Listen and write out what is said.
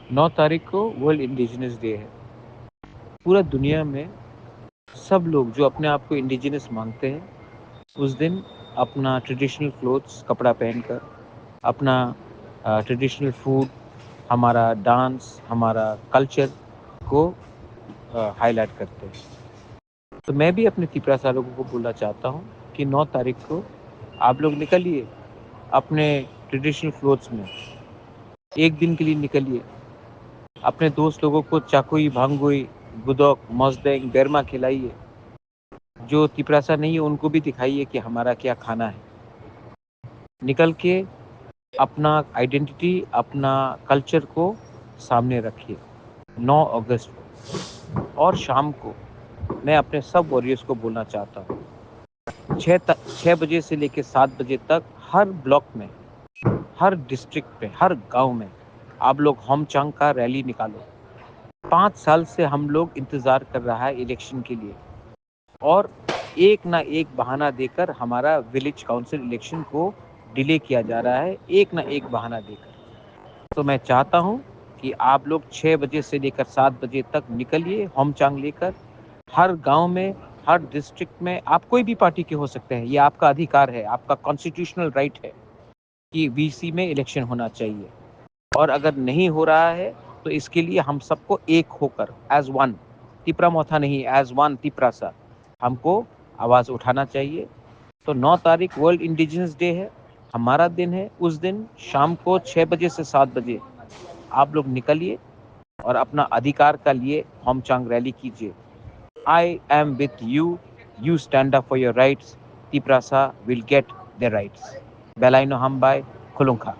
9 तारीख को world indigenous day है। पूरा दुनिया में सब लोग जो अपने आप को इंडिजिनस मानते हैं, उस दिन अपना ट्रेडिशनल क्लोथ्स कपड़ा पहनकर, अपना ट्रेडिशनल फूड, हमारा डांस, हमारा कल्चर को हाईलाइट करते हैं। तो मैं भी अपने तिपरासा लोगों को बोलना चाहता हूँ कि 9 तारीख को आप लोग निकलिए अपने ट्रेडिशनल क्लोथ्स में, एक दिन के लिए निकलिए। अपने दोस्त लोगों को चाकुई, भांगुई, गुदोक, मजदेंग, बेरमा खिलाइए। जो तिपरासा नहीं है उनको भी दिखाइए कि हमारा क्या खाना है। निकल के अपना आइडेंटिटी, अपना कल्चर को सामने रखिए। 9 अगस्त को और शाम को मैं अपने सब वॉरियर्स को बोलना चाहता हूँ, 6 बजे से लेकर 7 बजे तक हर ब्लॉक में, हर डिस्ट्रिक्ट पे, हर गांव में आप लोग होमचांग का रैली निकालो। 5 साल से हम लोग इंतज़ार कर रहा है इलेक्शन के लिए, और एक ना एक बहाना देकर हमारा विलेज काउंसिल इलेक्शन को डिले किया जा रहा है, एक ना एक बहाना देकर। तो मैं चाहता हूँ कि आप लोग 6 बजे से लेकर 7 बजे तक निकलिए होमचांग लेकर। हर गांव में, हर डिस्ट्रिक्ट में, आप कोई भी पार्टी के हो सकते हैं, ये आपका अधिकार है, आपका कॉन्स्टिट्यूशनल राइट है कि वीसी में इलेक्शन होना चाहिए। और अगर नहीं हो रहा है तो इसके लिए हम सबको एक होकर एज वन, तिपरा मोथा नहीं, एज वन तिपरासा, हमको आवाज़ उठाना चाहिए। तो 9 तारीख वर्ल्ड इंडिजिनस डे है, हमारा दिन है। उस दिन शाम को 6 बजे से 7 बजे आप लोग निकलिए और अपना अधिकार का लिए होमचांग रैली कीजिए। I am with you, you stand up for your rights, Tiprasa will get the rights. बेलाइनो हम बाय खुलुंखा।